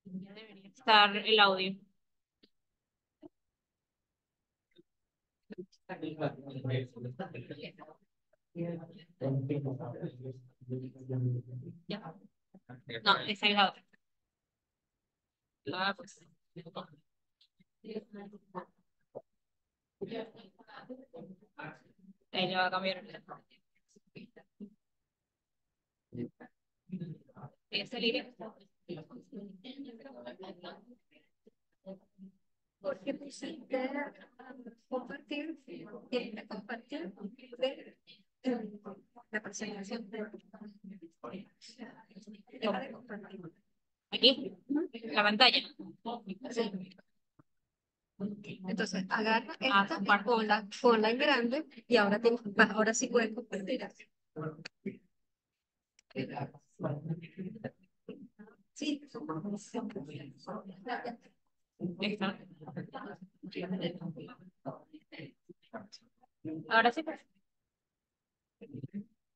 Ya debería estar el audio. Ya. No, esa es la otra. Pues. Ahí le va a cambiar. Ese línea. Porque pusiste compartir, quiere compartir la presentación. Aquí, la pantalla. Entonces, agarra esta, ponla en grande y ahora sí puedes compartir. Sí. Está. Ahora sí, pues.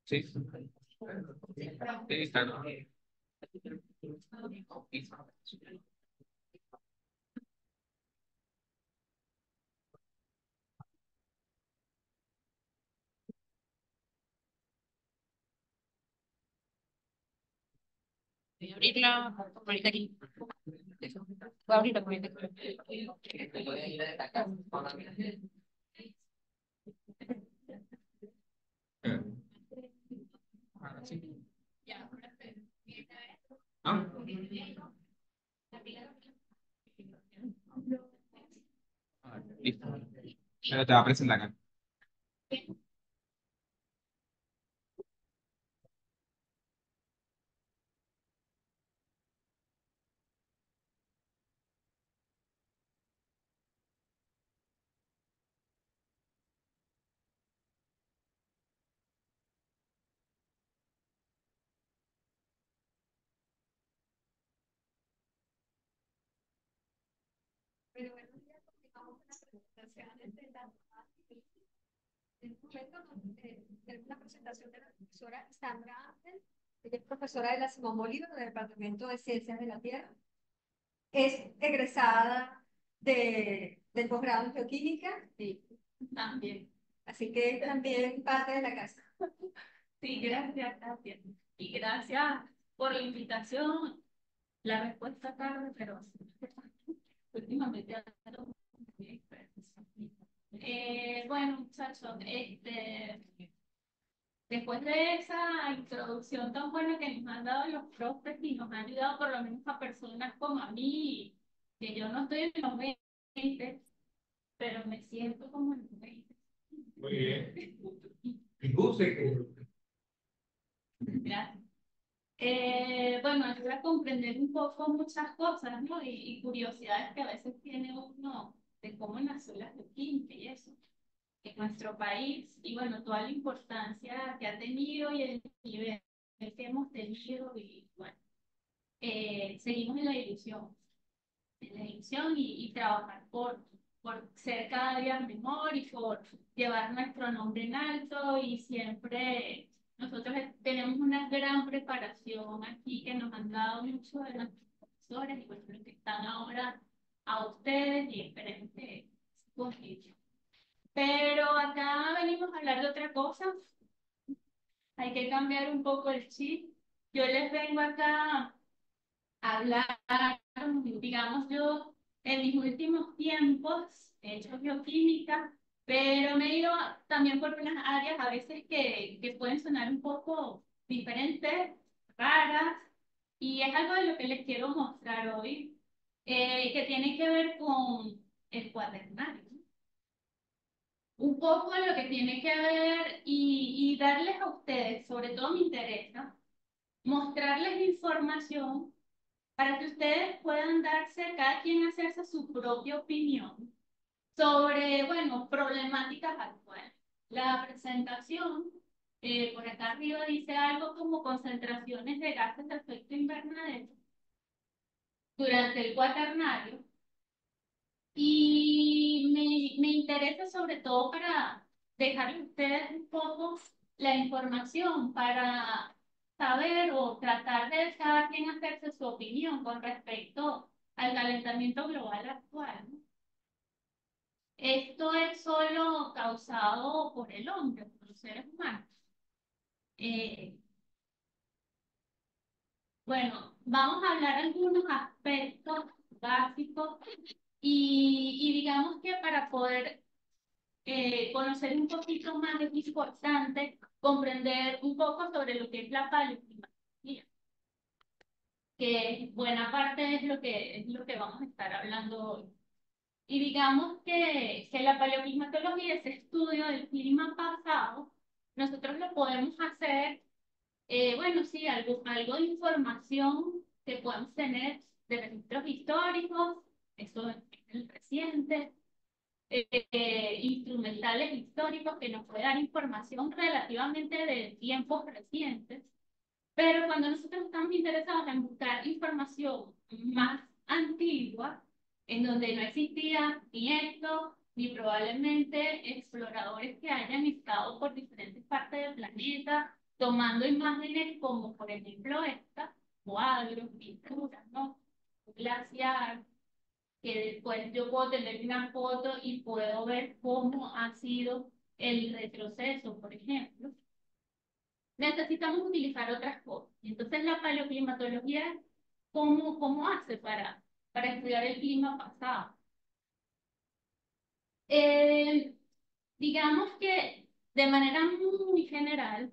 Sí, sí, está. Voy a abrirla ahorita aquí. Voy a abrirla ahorita. Ahora sí. ¿No? Listo. Pero te va a presentar acá. Pero bueno, ya continuamos con las presentaciones de la en un momento tenemos la presentación de la profesora Sandra Ángel. Ella es profesora de la Simón Bolívar del Departamento de Ciencias de la Tierra. Es egresada del posgrado en Geoquímica. Sí, también. Así que es también parte de la casa. Sí, gracias, gracias. Y gracias por la invitación. La respuesta tarde, pero últimamente ando muy experta. Bueno, muchachos, después de esa introducción tan buena que nos han dado los profes y nos han ayudado por lo menos a personas como a mí, que yo no estoy en los 20, pero me siento como en los 20. Muy bien. ¿Y tú? Gracias. Bueno, ayuda a comprender un poco muchas cosas, ¿no? Y curiosidades que a veces tiene uno de cómo nació la geoquímica y eso en nuestro país y bueno, toda la importancia que ha tenido y el nivel que hemos tenido y bueno, seguimos en la ilusión y trabajar por ser cada día mejor y por llevar nuestro nombre en alto y siempre nosotros tenemos una gran preparación aquí que nos han dado mucho de nuestros profesores y bueno, los que están ahora a ustedes y esperemos que continúen. Pero acá venimos a hablar de otra cosa. Hay que cambiar un poco el chip. Yo les vengo acá a hablar, digamos, yo en mis últimos tiempos he hecho bioquímica, pero me he ido también por unas áreas a veces que pueden sonar un poco diferentes, raras, y es algo de lo que les quiero mostrar hoy, que tiene que ver con el cuaternario, un poco de lo que tiene que ver y darles a ustedes, sobre todo me interesa, mostrarles información para que ustedes puedan darse, cada quien hacerse su propia opinión sobre, bueno, problemáticas actuales. la presentación, por acá arriba dice algo como concentraciones de gases de efecto invernadero durante el cuaternario. Y me interesa sobre todo para dejarles a ustedes un poco la información para saber o tratar de cada quien hacerse su opinión con respecto al calentamiento global actual, ¿no? Esto es solo causado por el hombre, por los seres humanos. Eh, bueno, vamos a hablar algunos aspectos básicos y digamos que para poder conocer un poquito más es importante comprender un poco sobre lo que es la paleoclimatología, que buena parte es lo que vamos a estar hablando hoy. Y digamos que la paleoclimatología, ese estudio del clima pasado, nosotros lo podemos hacer, bueno, sí, algo de información que podemos tener de registros históricos, eso es el reciente, instrumentales históricos que nos puede dar información relativamente de tiempos recientes, pero cuando nosotros estamos interesados en buscar información más antigua, en donde no existía ni esto, ni probablemente exploradores que hayan estado por diferentes partes del planeta, tomando imágenes como por ejemplo esta, cuadros, pinturas, ¿no? Glaciar, que después yo puedo tener una foto y puedo ver cómo ha sido el retroceso, por ejemplo. Necesitamos utilizar otras cosas. Entonces, la paleoclimatología, ¿cómo hace para estudiar el clima pasado? Eh, digamos que de manera muy general,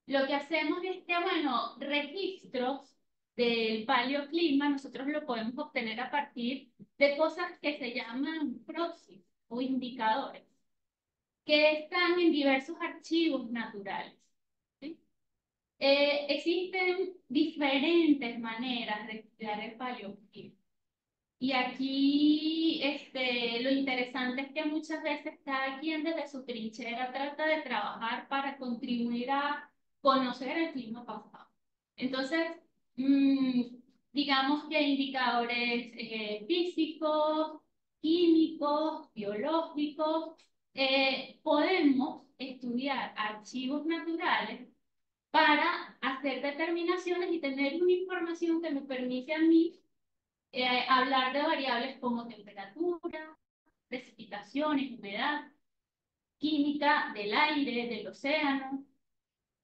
lo que hacemos es que, bueno, registros del paleoclima nosotros lo podemos obtener a partir de cosas que se llaman proxies o indicadores, que están en diversos archivos naturales. ¿Sí? Existen diferentes maneras de estudiar el paleoclima. Y aquí lo interesante es que muchas veces cada quien desde su trinchera trata de trabajar para contribuir a conocer el clima pasado. Entonces, mm, digamos que indicadores físicos, químicos, biológicos, podemos estudiar archivos naturales para hacer determinaciones y tener una información que me permite a mí hablar de variables como temperatura, precipitaciones, humedad, química del aire, del océano,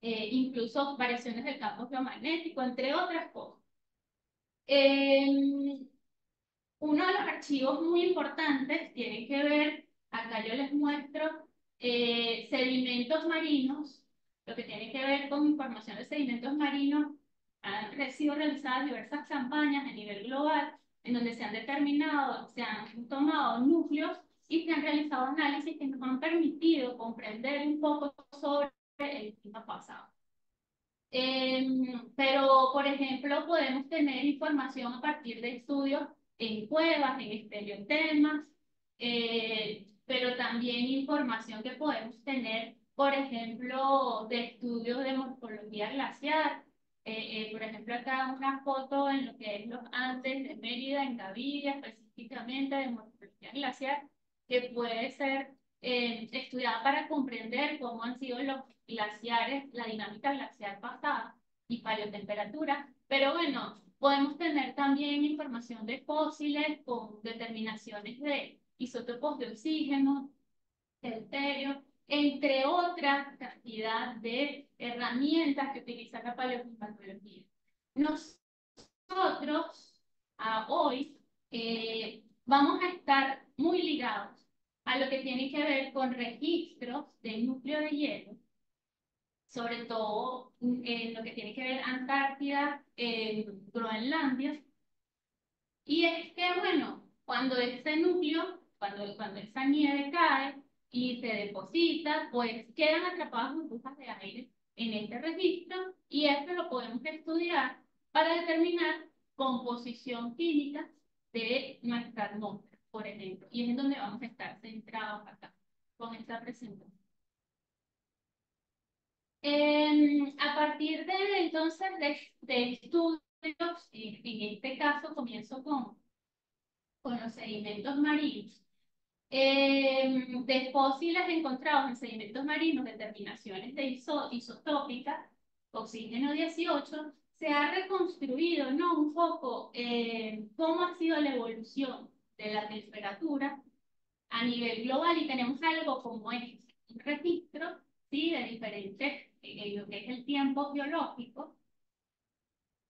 incluso variaciones del campo geomagnético, entre otras cosas. Uno de los archivos muy importantes tiene que ver, acá yo les muestro sedimentos marinos, lo que tiene que ver con información de sedimentos marinos. Han sido realizadas diversas campañas a nivel global en donde se han determinado, se han tomado núcleos y se han realizado análisis que nos han permitido comprender un poco sobre el clima pasado. Pero, por ejemplo, podemos tener información a partir de estudios en cuevas, en espeleotemas, pero también información que podemos tener, por ejemplo, de estudios de morfología glaciar. Por ejemplo, acá una foto en lo que es los Andes de Mérida, en Gaviria, específicamente de morfología glaciar, que puede ser estudiada para comprender cómo han sido los glaciares, la dinámica glacial pasada y paleotemperatura. Pero bueno, podemos tener también información de fósiles con determinaciones de isótopos de oxígeno, deuterio, entre otras cantidad de herramientas que utiliza la paleoclimatología. Nosotros, hoy, vamos a estar muy ligados a lo que tiene que ver con registros del núcleo de hielo, sobre todo en lo que tiene que ver Antártida, Groenlandia. Y es que, bueno, cuando ese núcleo, cuando esa nieve cae y se deposita, pues quedan atrapadas burbujas de aire en este registro y esto lo podemos estudiar para determinar composición química de nuestra atmósfera, por ejemplo. Y es en donde vamos a estar centrados acá. con esta presentación. A partir de entonces de estudios, en este caso comienzo con los sedimentos marinos. De fósiles encontrados en sedimentos marinos, determinaciones de isotópicas, oxígeno 18, se ha reconstruido, ¿no? Un poco cómo ha sido la evolución de la temperatura a nivel global y tenemos algo como es un registro, ¿sí? De diferentes, en lo que es el tiempo geológico.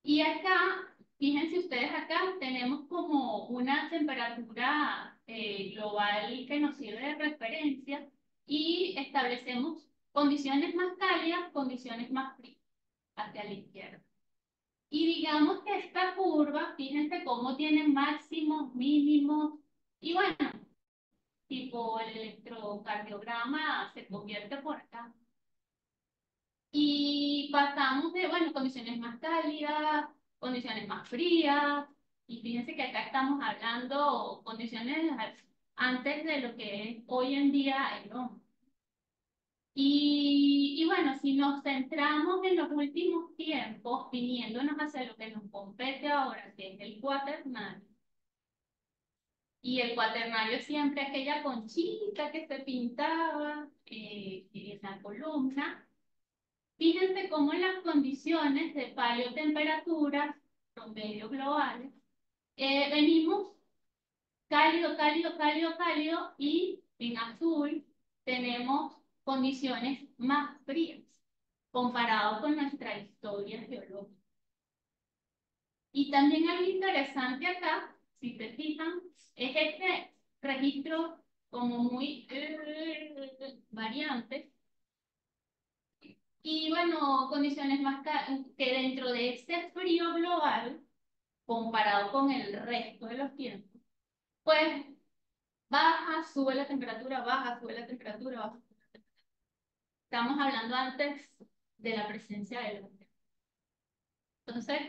Y acá, fíjense ustedes acá, tenemos como una temperatura global que nos sirve de referencia y establecemos condiciones más cálidas, condiciones más frías hacia la izquierda. Y digamos que esta curva, fíjense cómo tiene máximos, mínimos, y bueno, tipo el electrocardiograma se convierte por acá. Y pasamos de, bueno, condiciones más cálidas, condiciones más frías, y fíjense que acá estamos hablando condiciones antes de lo que es hoy en día el hombre. Y bueno, si nos centramos en los últimos tiempos, viniéndonos hacia lo que nos compete ahora, que es el cuaternario, y el cuaternario es siempre aquella conchita que se pintaba en la columna. Fíjense cómo las condiciones de paleotemperatura promedio globales venimos cálido, cálido, cálido, cálido y en azul tenemos condiciones más frías comparado con nuestra historia geológica. Y también algo interesante acá, si se fijan, es este registro como muy variante. Y bueno, condiciones más que dentro de este frío global, comparado con el resto de los tiempos, pues baja, sube la temperatura, baja, sube la temperatura, baja. Estamos hablando antes de la presencia del hombre. Entonces,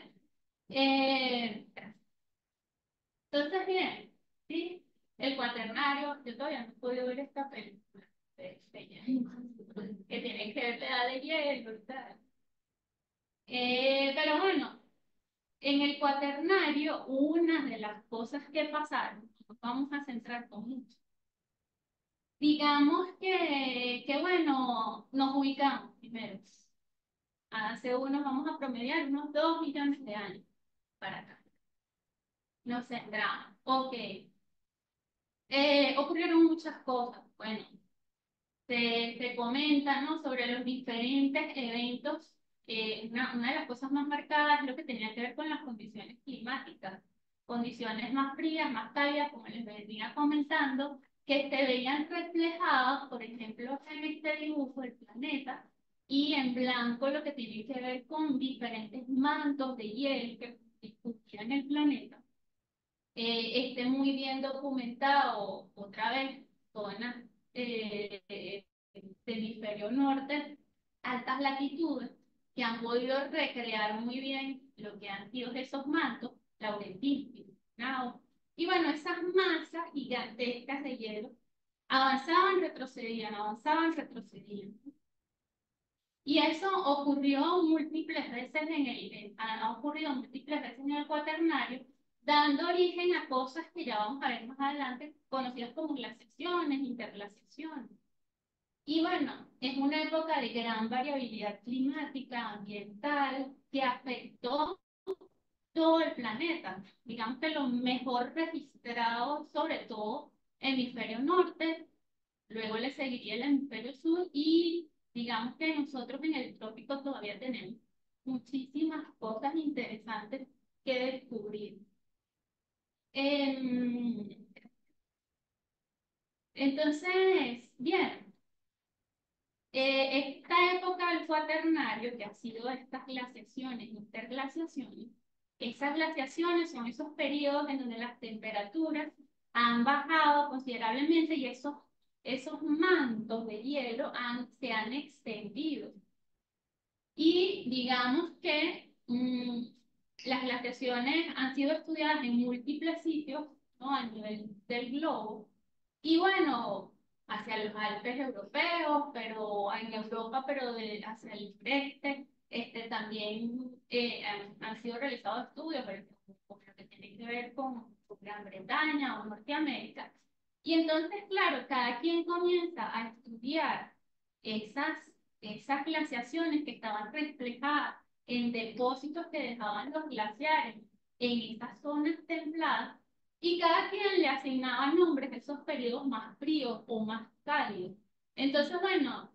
eh, bien, ¿sí? El cuaternario, yo todavía no he podido ver esta película que tiene que ver la edad de hielo y tal. Pero bueno, en el cuaternario, una de las cosas que pasaron, nos vamos a centrar con mucho. Digamos que bueno, nos ubicamos primero. Hace unos, vamos a promediar unos 2 millones de años para acá. Nos centramos. Ok. Ocurrieron muchas cosas. Bueno, se comenta, ¿no? Sobre los diferentes eventos. Una de las cosas más marcadas es lo que tenía que ver con las condiciones climáticas. Condiciones más frías, más cálidas, como les venía comentando, que se veían reflejadas, por ejemplo, en este dibujo del planeta, y en blanco lo que tiene que ver con diferentes mantos de hielo que constituían el planeta. Esté muy bien documentado otra vez zona del hemisferio norte, altas latitudes, que han podido recrear muy bien lo que han sido esos mantos, Laurentis, Nao. Y bueno, esas masas gigantescas de hielo avanzaban, retrocedían. Y eso ocurrió múltiples veces ha ocurrido múltiples veces en el cuaternario, dando origen a cosas que ya vamos a ver más adelante, conocidas como glaciaciones, interglaciaciones. Y bueno, es una época de gran variabilidad climática, ambiental, que afectó todo el planeta. Digamos que lo mejor registrado, sobre todo hemisferio norte, luego le seguiría el hemisferio sur y digamos que nosotros en el trópico todavía tenemos muchísimas cosas interesantes que descubrir. Em, entonces, bien, esta época del cuaternario, que ha sido estas glaciaciones, interglaciaciones, esas glaciaciones son esos periodos en donde las temperaturas han bajado considerablemente y esos mantos de hielo se han extendido. Y digamos que las glaciaciones han sido estudiadas en múltiples sitios, ¿no? A nivel del globo. Y bueno, hacia los Alpes europeos, pero en Europa, pero hacia el sureste. También han sido realizados estudios, por ejemplo, con lo que tiene que ver con Gran Bretaña o Norteamérica. Y entonces, claro, cada quien comienza a estudiar esas, esas glaciaciones que estaban reflejadas en depósitos que dejaban los glaciares en estas zonas templadas, y cada quien le asignaba nombres a esos periodos más fríos o más cálidos. Entonces, bueno,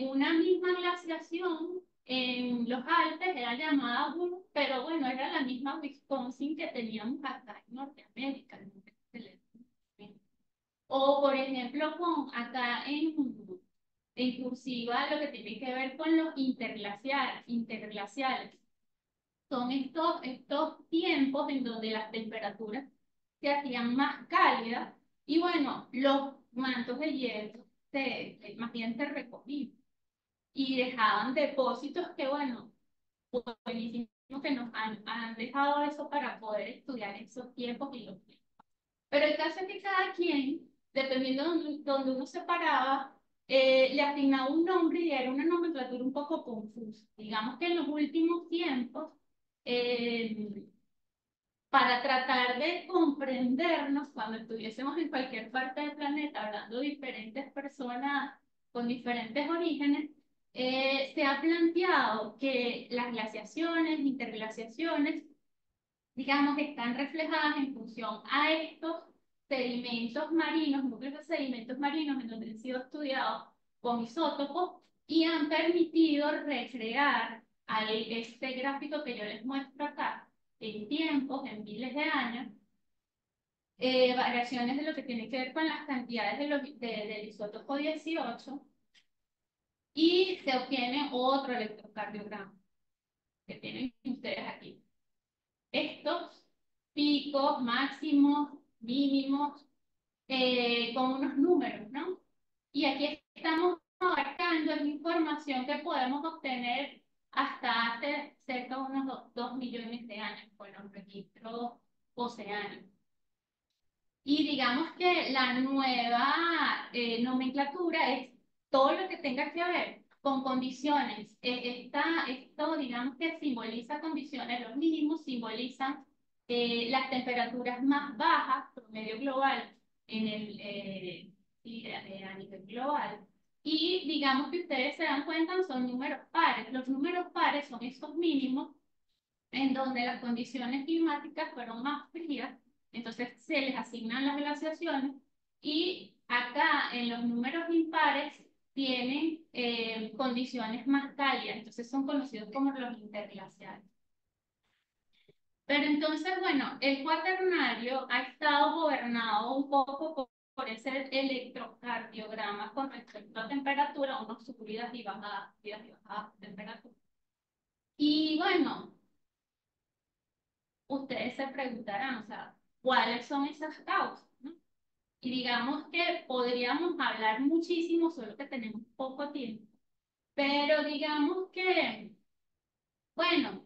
una misma glaciación en los Alpes era llamada Bull, pero bueno, era la misma Wisconsin que teníamos acá en Norteamérica. O, por ejemplo, acá en cursiva, lo que tiene que ver con los interglaciales. Son estos tiempos en donde las temperaturas se hacían más cálidas y bueno, los mantos de hielo más bien se recogían y dejaban depósitos que bueno, buenísimo que nos han dejado eso para poder estudiar esos tiempos y los tiempos. Pero el caso es que cada quien, dependiendo de donde uno se paraba, le asignaba un nombre y era una nomenclatura un poco confusa. Digamos que en los últimos tiempos, eh, para tratar de comprendernos cuando estuviésemos en cualquier parte del planeta hablando de diferentes personas con diferentes orígenes, se ha planteado que las glaciaciones, interglaciaciones, digamos, están reflejadas en función a estos sedimentos marinos, núcleos de sedimentos marinos en donde han sido estudiados con isótopos y han permitido recrear este gráfico que yo les muestro acá en tiempos, en miles de años, variaciones de lo que tiene que ver con las cantidades del isótopo 18 y se obtiene otro electrocardiograma que tienen ustedes aquí. Estos picos, máximos, mínimos, con unos números, ¿no? Y aquí estamos abarcando la información que podemos obtener hasta hace cerca de unos 2 millones de años con los registros oceánicos. Y digamos que la nueva nomenclatura es todo lo que tenga que ver con condiciones. Esto, digamos que simboliza condiciones, los mínimos simbolizan las temperaturas más bajas, promedio global, a nivel global. Y digamos que ustedes se dan cuenta, son números pares. Los números pares son estos mínimos en donde las condiciones climáticas fueron más frías, entonces se les asignan las glaciaciones y acá en los números impares tienen condiciones más cálidas, entonces son conocidos como los interglaciales. Pero entonces, bueno, el cuaternario ha estado gobernado un poco por ese electrocardiograma con respecto a temperatura, unas subidas y bajadas de temperatura. Y bueno, ustedes se preguntarán, o sea, ¿cuáles son esas causas? ¿No? Y digamos que podríamos hablar muchísimo, solo que tenemos poco tiempo, pero digamos que, bueno,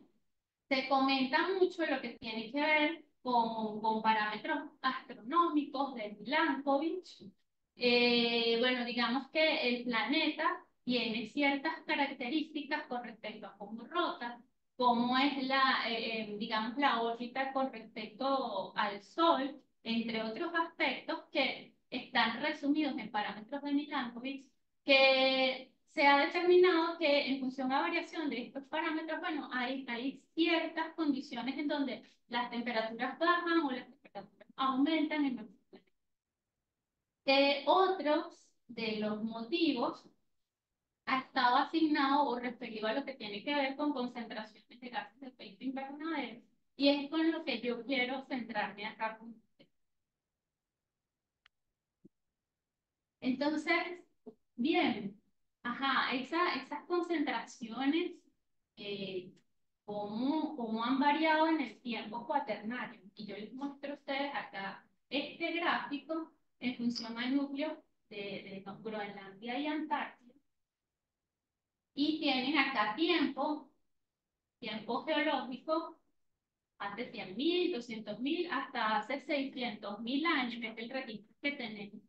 se comenta mucho lo que tiene que ver con parámetros astronómicos de Milankovitch. Bueno, digamos que el planeta tiene ciertas características con respecto a cómo rota, cómo es digamos, la órbita con respecto al Sol, entre otros aspectos que están resumidos en parámetros de Milankovitch, que se ha determinado que en función a variación de estos parámetros, bueno, hay ciertas condiciones en donde las temperaturas bajan o las temperaturas aumentan en nuestro planeta. Otros de los motivos ha estado asignado o referido a lo que tiene que ver con concentraciones de gases de efecto invernadero, y es con lo que yo quiero centrarme acá con ustedes. Entonces, bien, ajá, esas concentraciones, eh, cómo han variado en el tiempo cuaternario. Y yo les muestro a ustedes acá este gráfico en función al núcleo de Groenlandia y Antártida. Y tienen acá tiempo geológico, hace 100.000, 200.000, hasta hace 600.000 años, que es el registro que tenemos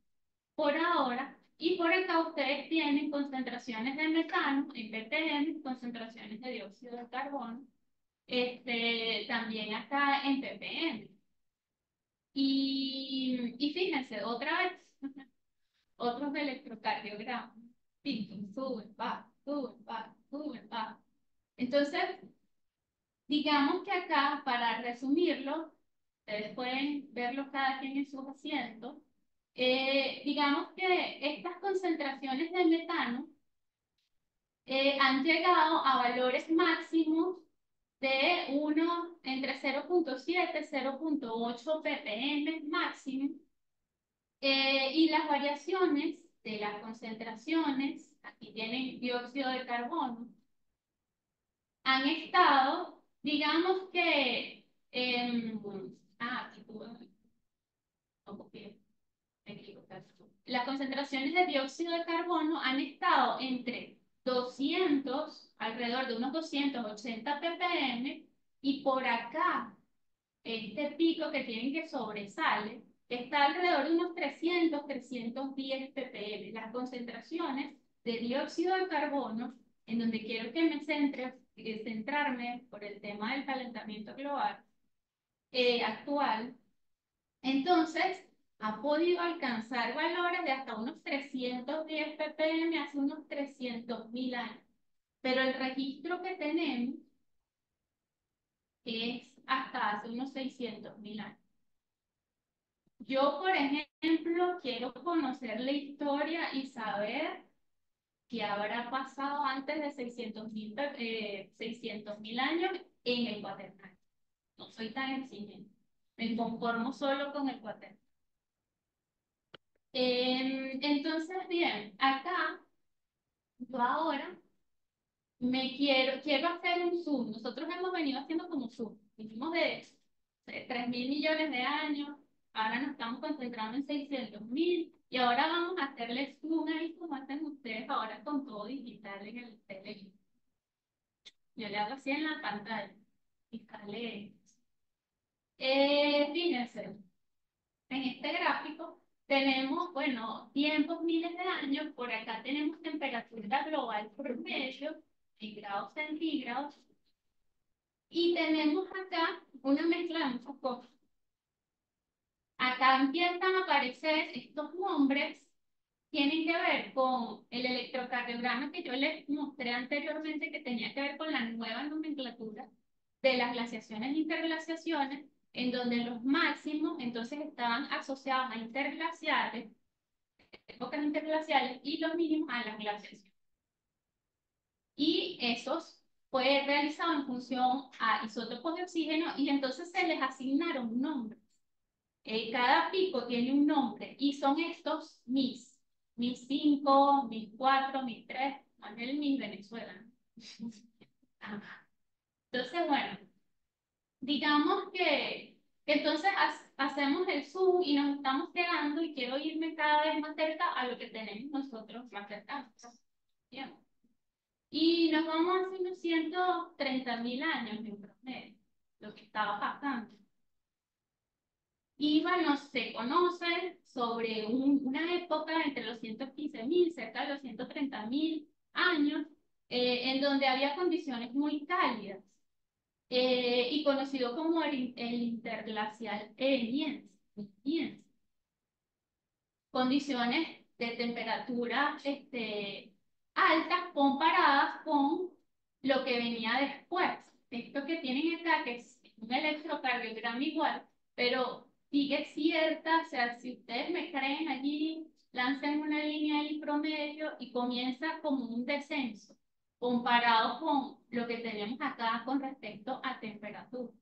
por ahora. Y por acá ustedes tienen concentraciones de metano en ppm, concentraciones de dióxido de carbono, también acá en ppm. Y fíjense, otra vez, otros electrocardiogramas. Pico, suben, bajan, suben, bajan, suben, bajan. Entonces, digamos que acá, para resumirlo, ustedes pueden verlo cada quien en sus asientos. Digamos que estas concentraciones de metano han llegado a valores máximos de entre 0,7 y 0,8 ppm máximo. Y las variaciones de las concentraciones, aquí tienen dióxido de carbono, han estado, digamos que, aquí tuve, no copié, me equivoqué. Las concentraciones de dióxido de carbono han estado entre 200, alrededor de unos 280 ppm, y por acá, este pico que tienen que sobresale, está alrededor de unos 300, 310 ppm. Las concentraciones de dióxido de carbono, en donde quiero que me centrarme por el tema del calentamiento global actual, entonces ha podido alcanzar valores de hasta unos 310 ppm hace unos 300.000 años. Pero el registro que tenemos es hasta hace unos 600.000 años. Yo, por ejemplo, quiero conocer la historia y saber qué habrá pasado antes de 600.000 años en el cuaternario. No soy tan exigente. Me conformo solo con el cuaternario. Entonces, bien, acá yo ahora quiero hacer un zoom. Nosotros hemos venido haciendo como zoom. Vinimos de 3.000 millones de años, ahora nos estamos concentrando en 600.000, y ahora vamos a hacerle zoom ahí como hacen ustedes ahora con todo digital en el teléfono. Yo le hago así en la pantalla y sale. Fíjense, en este gráfico tenemos, bueno, tiempos, miles de años. Por acá tenemos temperatura global promedio en grados centígrados. Y tenemos acá una mezcla de muchas cosas. Acá empiezan a aparecer estos nombres, tienen que ver con el electrocardiograma que yo les mostré anteriormente, que tenía que ver con la nueva nomenclatura de las glaciaciones e interglaciaciones, en donde los máximos entonces estaban asociados a interglaciales, épocas interglaciales, y los mínimos a las glaciaciones. Y esos fue realizado en función a isótopos de oxígeno, y entonces se les asignaron nombres. Cada pico tiene un nombre y son estos MIS. MIS 5, MIS 4, MIS 3, no es el MIS Venezuela. Entonces, bueno, digamos que entonces hacemos el zoom y nos estamos quedando, y quiero irme cada vez más cerca a lo que tenemos nosotros más cercanos. Bien. Y nos vamos hace unos 130.000 años en promedio, lo que estaba pasando. Y bueno, se conoce sobre una época entre los 115.000, cerca de los 130.000 años, en donde había condiciones muy cálidas, y conocido como el interglacial Ehniense. Condiciones de temperatura altas comparadas con lo que venía después. Esto que tienen acá, que es un electrocardiograma igual, pero sigue cierta, o sea, si ustedes me creen allí, lancen una línea ahí promedio y comienza como un descenso comparado con lo que tenemos acá con respecto a temperatura.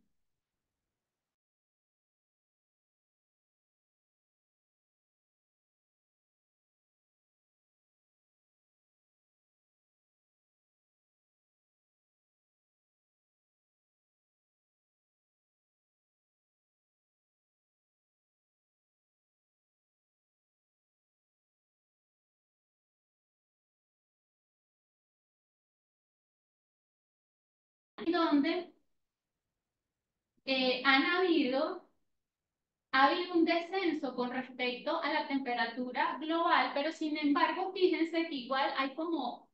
Donde han habido ha habido un descenso con respecto a la temperatura global, pero sin embargo, fíjense que igual hay como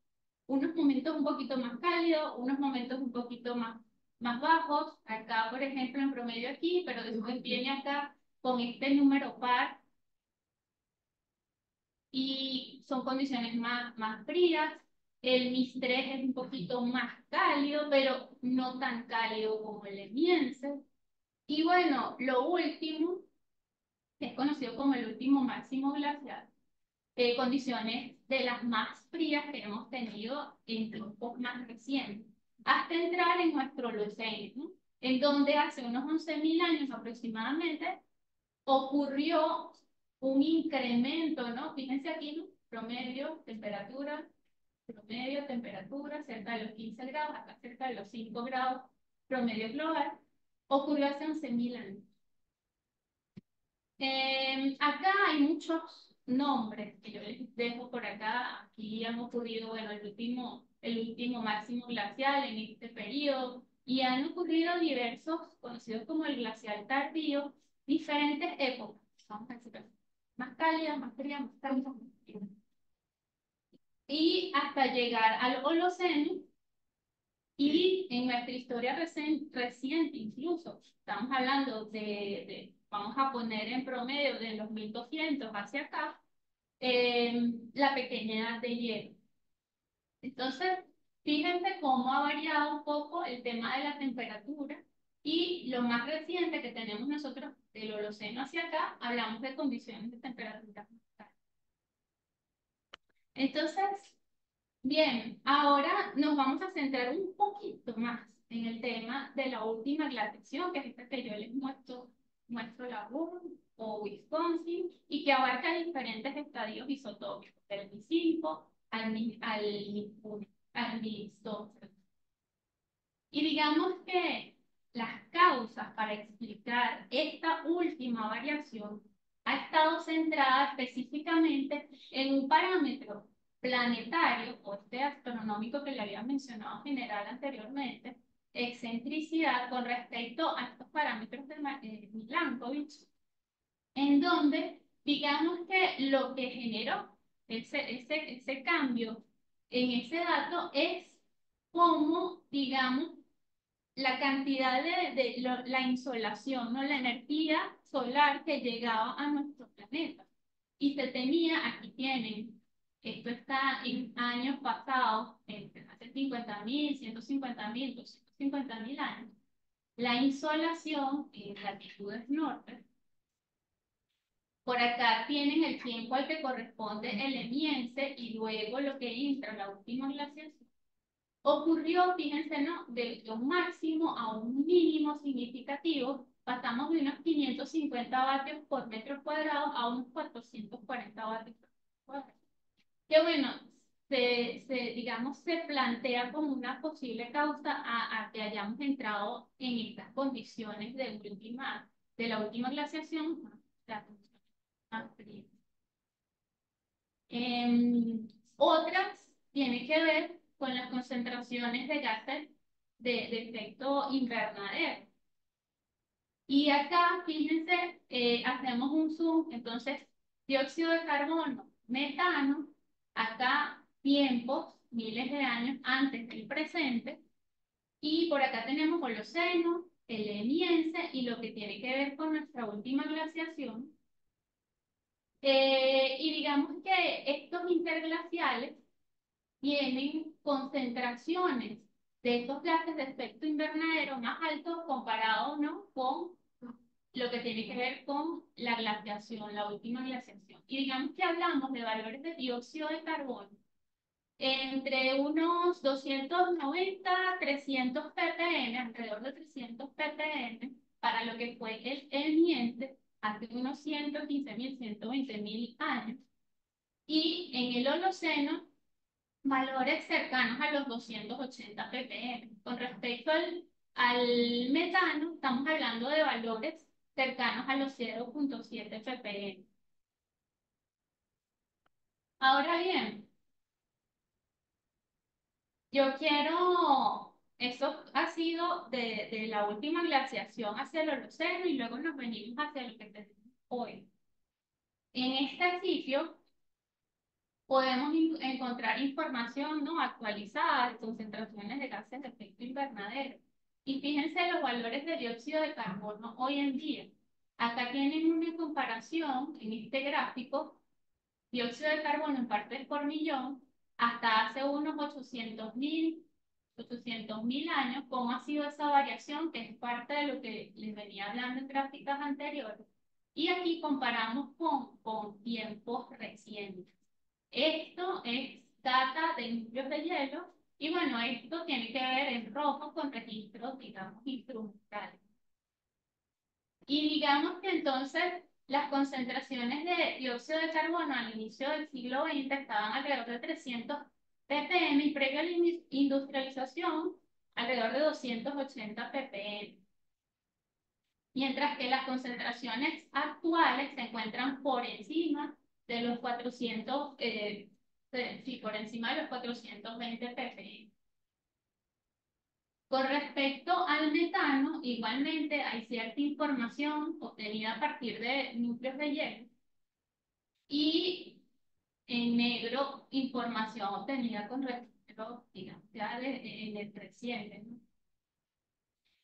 unos momentos un poquito más cálidos, unos momentos un poquito más bajos. Acá, por ejemplo, en promedio aquí, pero después viene acá con este número par y son condiciones más frías. El MIS-3 es un poquito más cálido, pero no tan cálido como el Emiense. Y bueno, lo último, que es conocido como el último máximo glacial, condiciones de las más frías que hemos tenido en tiempos más recientes, hasta entrar en nuestro Holoceno, ¿no? En donde hace unos 11.000 años aproximadamente ocurrió un incremento, ¿no? Fíjense aquí, ¿no? Promedio, temperatura, cerca de los 15 grados, acá cerca de los 5 grados, promedio global, ocurrió hace 11.000 años. Acá hay muchos nombres que yo les dejo por acá. Aquí han ocurrido, bueno, el último máximo glacial en este periodo y han ocurrido diversos, conocidos como el glacial tardío, diferentes épocas. Vamos a decir, más cálidas, más frías, más cálidas, más frías. Y hasta llegar al Holoceno. Y en nuestra historia reciente, incluso, estamos hablando vamos a poner en promedio de los 1200 hacia acá, la pequeña edad de hielo. Entonces, fíjense cómo ha variado un poco el tema de la temperatura y lo más reciente que tenemos nosotros del Holoceno hacia acá, hablamos de condiciones de temperatura más cálidas. Entonces, bien, ahora nos vamos a centrar un poquito más en el tema de la última glaciación, que es esta que yo les muestro la Boone o Wisconsin, y que abarca diferentes estadios isotópicos, del Mi-5 al Mi-2. Y digamos que las causas para explicar esta última variación ha estado centrada específicamente en un parámetro planetario, o este astronómico que le había mencionado general anteriormente, excentricidad con respecto a estos parámetros de Milankovitch, en donde digamos que lo que generó ese cambio en ese dato es cómo, digamos, la cantidad la insolación, ¿no? La energía solar que llegaba a nuestro planeta. Y se tenía, aquí tienen, esto está en años pasados, hace 50.000, 150.000, 250.000 años, la insolación en latitudes norte. Por acá tienen el tiempo al que corresponde el Emiense y luego lo que entra la última glaciación. Ocurrió, fíjense, ¿no? De un máximo a un mínimo significativo, pasamos de unos 550 vatios por metro cuadrado a unos 440 vatios por metro cuadrado. Que bueno, digamos, se plantea como una posible causa a que hayamos entrado en estas condiciones de la última glaciación, más frías. Otras tienen que ver con las concentraciones de gases de efecto invernadero. Y acá, fíjense, hacemos un zoom, entonces, dióxido de carbono, metano, acá tiempos, miles de años antes del presente, y por acá tenemos Holoceno, el Emiense, y lo que tiene que ver con nuestra última glaciación. Y digamos que estos interglaciales tienen concentraciones de estos gases de efecto invernadero más altos comparados, ¿no?, con lo que tiene que ver con la glaciación, la última glaciación. Y digamos que hablamos de valores de dióxido de carbono entre unos 290, 300 ppm, alrededor de 300 ppm, para lo que fue el Emiense hace unos 115.000, 120.000 años. Y en el Holoceno, valores cercanos a los 280 ppm. Con respecto al metano, estamos hablando de valores cercanos a los 0.7 ppm. Ahora bien, yo quiero Eso ha sido de la última glaciación hacia el Holoceno y luego nos venimos hacia lo que tenemos hoy. En este sitio podemos encontrar información, ¿no?, actualizada de concentraciones de gases de efecto invernadero. Y fíjense los valores de dióxido de carbono hoy en día. Acá tienen una comparación en este gráfico, dióxido de carbono en partes por millón, hasta hace unos 800.000 años, cómo ha sido esa variación, que es parte de lo que les venía hablando en gráficas anteriores. Y aquí comparamos con tiempos recientes. Esto es data de núcleos de hielo y bueno, esto tiene que ver en rojo con registros, digamos, instrumentales. Y digamos que entonces las concentraciones de dióxido de carbono al inicio del siglo XX estaban alrededor de 300 ppm y previo a la industrialización alrededor de 280 ppm. Mientras que las concentraciones actuales se encuentran por encima de los 400, sí, por encima de los 420 ppm. Con respecto al metano, igualmente hay cierta información obtenida a partir de núcleos de hielo y en negro información obtenida con respecto, digamos, ya en el reciente, ¿no?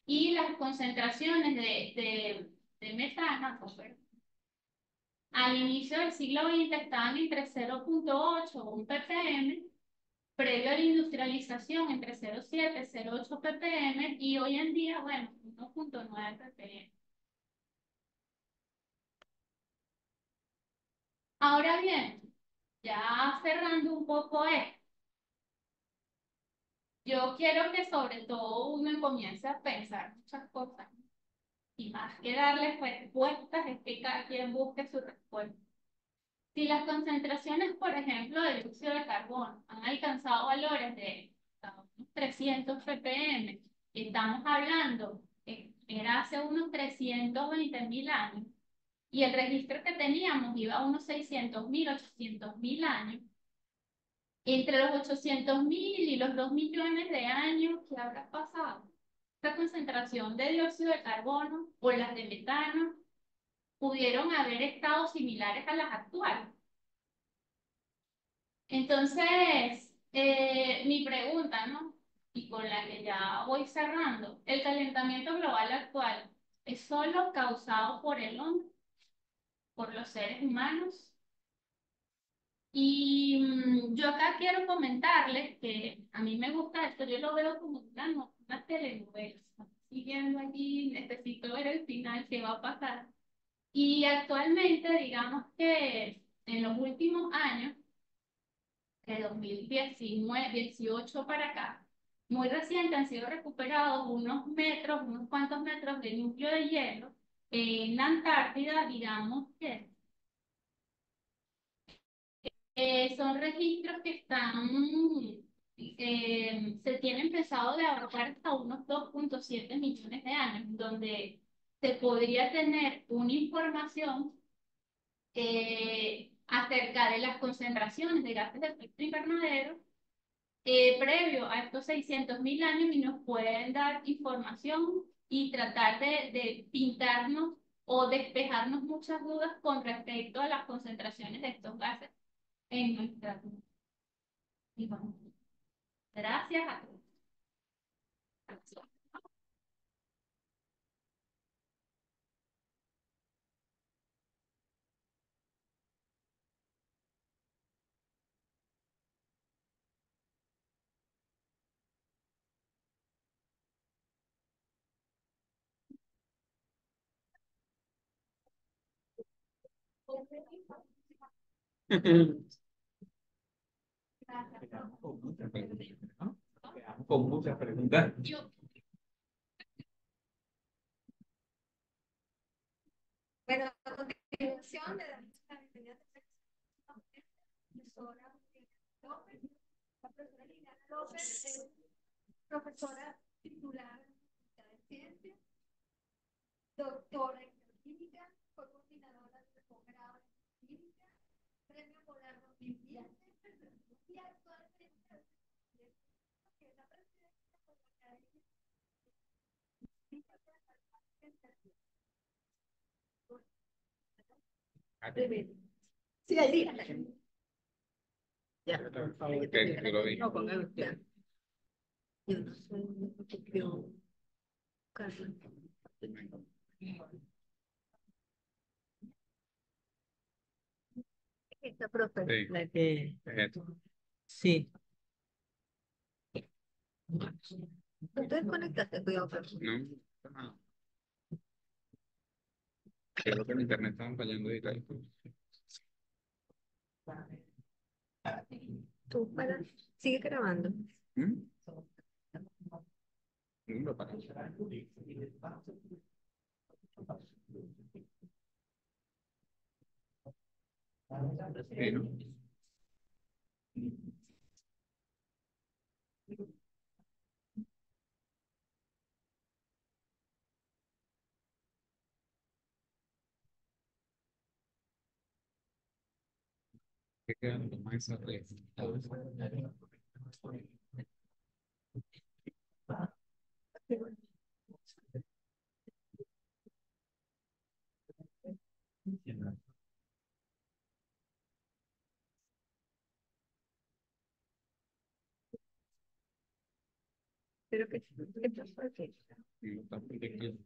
Y las concentraciones de metano, pues, al inicio del siglo XX estaban entre 0,8 o 1 ppm, previo a la industrialización entre 0,7 y 0,8 ppm y hoy en día, bueno, 1,9 ppm. Ahora bien, ya cerrando un poco esto, yo quiero que sobre todo uno comience a pensar muchas cosas y más que darles respuestas, es que cada quien busque su respuesta. Si las concentraciones, por ejemplo, de dióxido de carbono han alcanzado valores de hasta unos 300 ppm, estamos hablando, era hace unos 320.000 años, y el registro que teníamos iba a unos 600.000, 800.000 años. Entre los 800.000 y los 2 millones de años, ¿qué habrá pasado? Esta concentración de dióxido de carbono o las de metano pudieron haber estado similares a las actuales. Entonces, mi pregunta, ¿no? Y con la que ya voy cerrando, ¿el calentamiento global actual es solo causado por el hombre, por los seres humanos? Y yo acá quiero comentarles que a mí me gusta esto, yo lo veo como una telenovela. Siguiendo aquí, necesito ver el final, qué va a pasar. Y actualmente, digamos que en los últimos años, de 2019, 18 para acá, muy reciente han sido recuperados unos metros, unos cuantos metros de núcleo de hielo en la Antártida, digamos que son registros que están, se tienen pensado de abarcar hasta unos 2,7 millones de años, donde se podría tener una información acerca de las concentraciones de gases de efecto invernadero previo a estos 600.000 años y nos pueden dar información y tratar de pintarnos o despejarnos muchas dudas con respecto a las concentraciones de estos gases en nuestra vida. Y bueno, gracias a todos. Quedamos con muchas preguntas, ¿no? Quedamos con muchas preguntas. Bueno, a continuación le damos la bienvenida a la profesora López. La profesora Liliana López es profesora titular de la Facultad de Ciencias, doctora en bioquímica, fue coordinadora de posgrado en química, premio Polar 2010 y actualmente es la presidenta de la Academia Sí, ahí. Ya. Ok, yo lo vi. No, ponga usted. Yo no sé, me copió Carla. Esta profe, Sí. la que, Es esto. sí. Entonces conectaste, cuidado, Carla. No, ah, creo que el internet estaba fallando y tal. Tú para, sigue grabando. ¿Mm? No lo para. Sí, ¿no? ¿Qué queda lo más exacto? Pero ¿qué pasó aquí? No, está perfecto.